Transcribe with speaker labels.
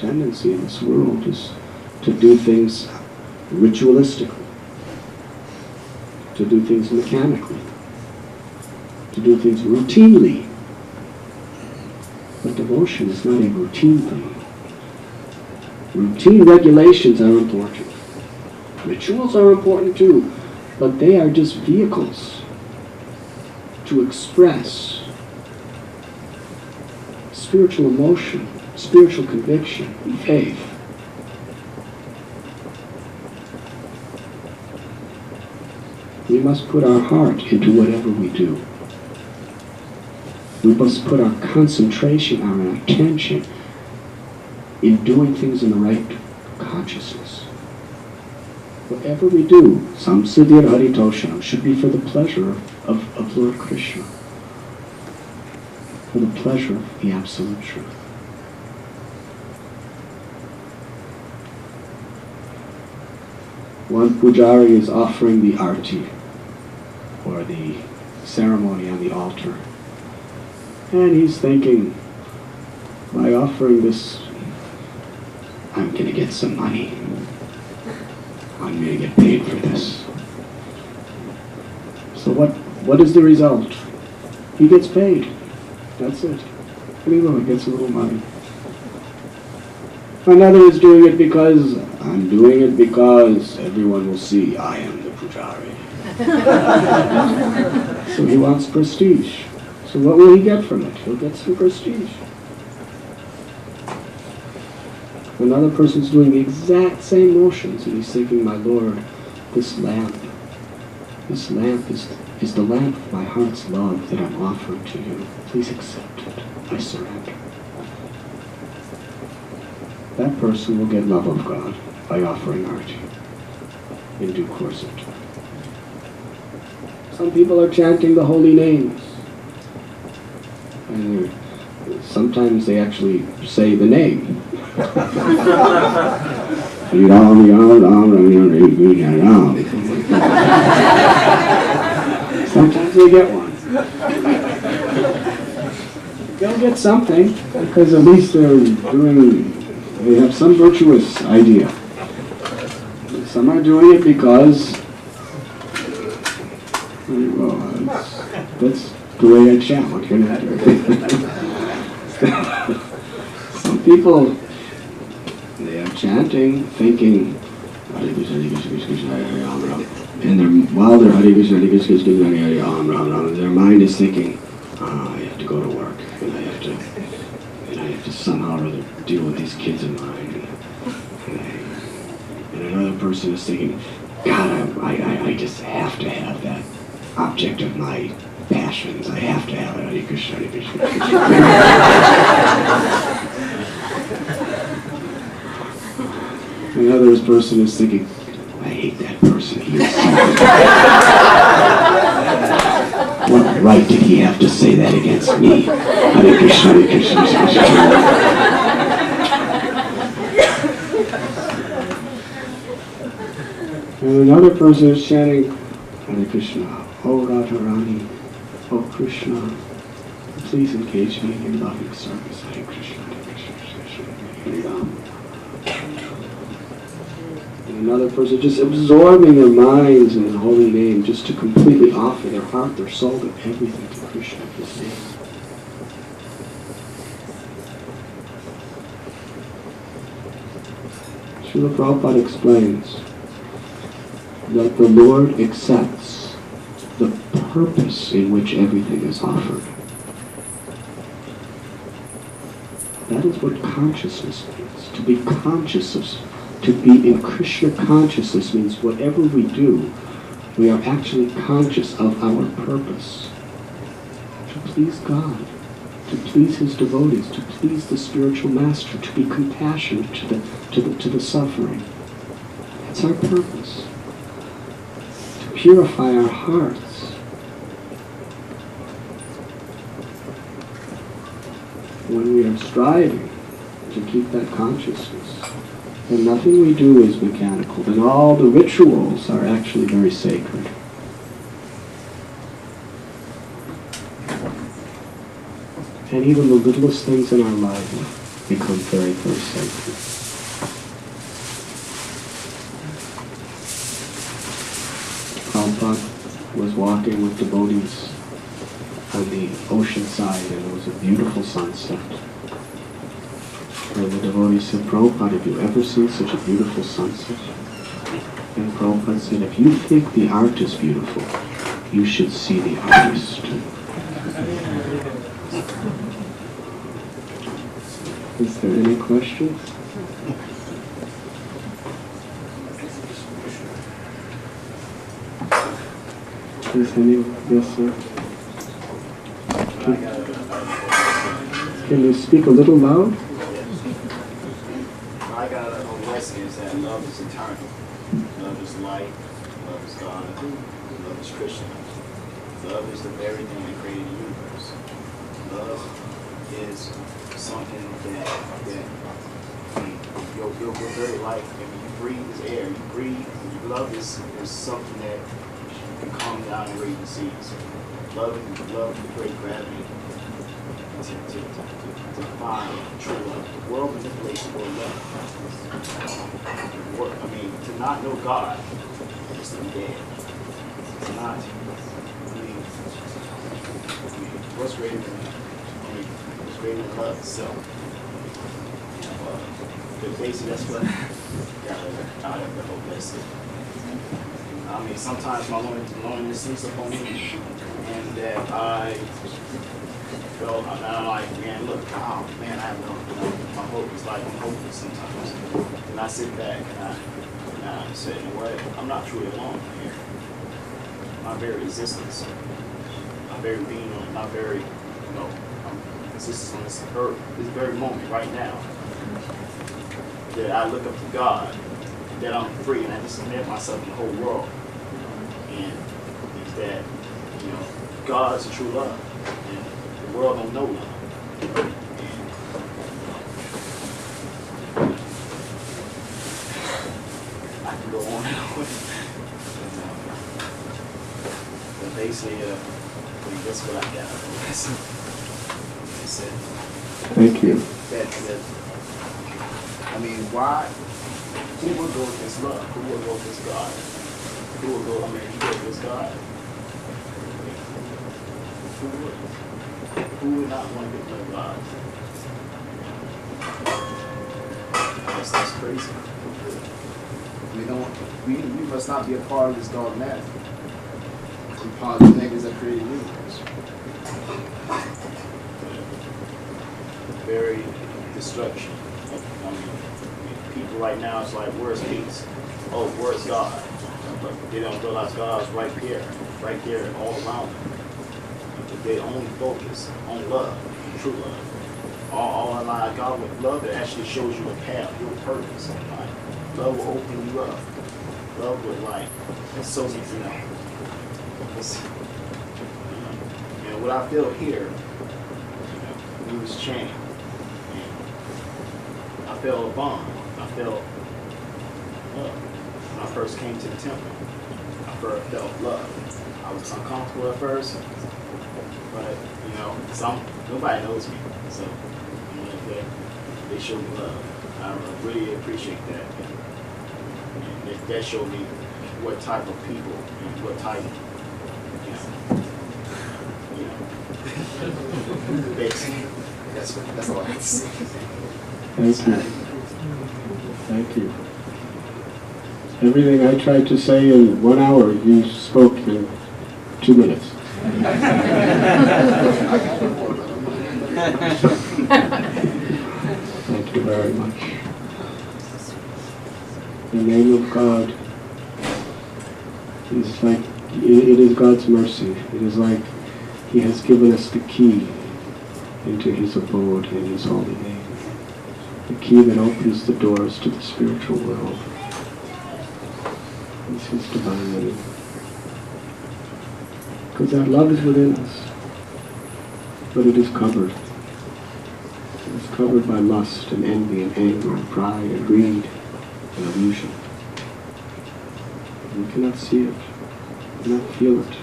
Speaker 1: tendency in this world is to do things ritualistically, to do things mechanically, to do things routinely. But devotion is not a routine thing. Routine regulations are important. Rituals are important too, but they are just vehicles to express spiritual emotion, spiritual conviction, and faith. We must put our heart into whatever we do. We must put our concentration, our attention in doing things in the right consciousness. Whatever we do, samsiddhir haritoshanam, should be for the pleasure of Lord Krishna, for the pleasure of the Absolute Truth. One pujari is offering the arti, or the ceremony on the altar, and he's thinking, by offering this, I'm going to get some money. I'm going to get paid for this. So what is the result? He gets paid. That's it. And he gets a little money. Another is doing it because, I'm doing it because everyone will see I am the pujari. So he wants prestige. So what will he get from it? He'll get some prestige. Another person's doing the exact same motions, and he's thinking, my Lord, this lamp is the lamp of my heart's love that I'm offering to you. Please accept it. I surrender. That person will get love of God by offering arti in due course of time. Some people are chanting the holy names, and sometimes they actually say the name. Sometimes they get one. They'll get something, because at least they have some virtuous idea. Some are doing it because, well, that's the way I chant. What can I do? Some people, they are chanting, thinking, Hare Krishna, Hare Krishna, Krishna Krishna, Hare Ram Ram. And while they're Hare Krishna, Hare Krishna, Krishna Krishna, Hare Ram Ram Ram, their mind is thinking, I have to go to work, and I have to somehow or other deal with these kids of mine. And another person is thinking, God, I just have to have that object of my passions. I have to have it. Hare Krishna, Hare Krishna, Another person is thinking, I hate that person. He is so what right did he have to say that against me? Hare Krishna, Hare Krishna, Hare Krishna. And another person is chanting, Hare Krishna, O Radharani, O Krishna, please engage me in your loving service. Hare Krishna, Hare Krishna, Hare Krishna, Hare Ram. And another person just absorbing their minds in the holy name, just to completely offer their heart, their soul, and everything to Krishna, his name. Srila Prabhupada explains that the Lord accepts the purpose in which everything is offered. That is what consciousness means. To be conscious of, to be in Krishna consciousness means whatever we do, we are actually conscious of our purpose. To please God, to please His devotees, to please the spiritual master, to be compassionate to the suffering. That's our purpose. To purify our hearts. When we are striving to keep that consciousness, then nothing we do is mechanical, then all the rituals are actually very sacred. And even the littlest things in our life, become very, very sacred. Prabhupada was walking with devotees on the ocean side, and it was a beautiful sunset. And the devotee said, Prabhupada, have you ever seen such a beautiful sunset? And Prabhupada said, if you think the art is beautiful, you should see the artist. Is there any questions? Is any? Yes, sir. Can you speak a little loud?
Speaker 2: I got a lesson is that love is eternal. Love is light. Love is God. Love is Krishna. Love is the very thing that created the universe. Love is something that your very life. I mean, you breathe is air. You breathe. Love is something that can calm down and raise the seas. Love the great gravity to find true love. The world manipulates the word love. I mean, to not know God is to be dead. To not, what's greater than love itself? But basically, that's what I have the whole lesson. I mean, sometimes my loneliness sneaks up on me, and that I felt, and I'm like, man, look, oh man, I have no, my hope is like I'm hopeless sometimes. And I sit back and I say, you know what, I'm not truly alone here. My very existence, my very being, my very, existence on this earth, this very moment, right now, that I look up to God, that I'm free, and I just submit myself to the whole world. And it's that, God's a true love. And the world don't know love. And I can go on and on. But basically, that's what I got. That's it.
Speaker 1: Thank you.
Speaker 2: I mean, why? Who will go against love? Who will go against God? Who will go, you go against God? Who would not want to get love God? That's crazy. We must not be a part of this dogmatic. We're part of the things that created the universe. Very destruction. People right now, it's like, where's peace? Oh, where's God? But they don't realize God's right there, all around them. They only focus on love, true love. All around God with love, it actually shows you a path, your purpose. Like, love will open you up. Love will, it's so, and what I feel here, we was chained. I felt a bond. I felt love. When I first came to the temple, I first felt love. I was uncomfortable at first, but nobody knows me, so they showed me love. I really appreciate that, and that showed me what type of people and what type, basically. That's all I have to say.
Speaker 1: Thank you. Thank you. Everything I tried to say in 1 hour, you spoke in 2 minutes. Thank you very much. The name of God is like, it is God's mercy. It is like He has given us the key into His abode in His holy name. The key that opens the doors to the spiritual world. It's His divine name. Because that love is within us. But it is covered. It is covered by lust and envy and anger and pride and greed and illusion. We cannot see it. We cannot feel it.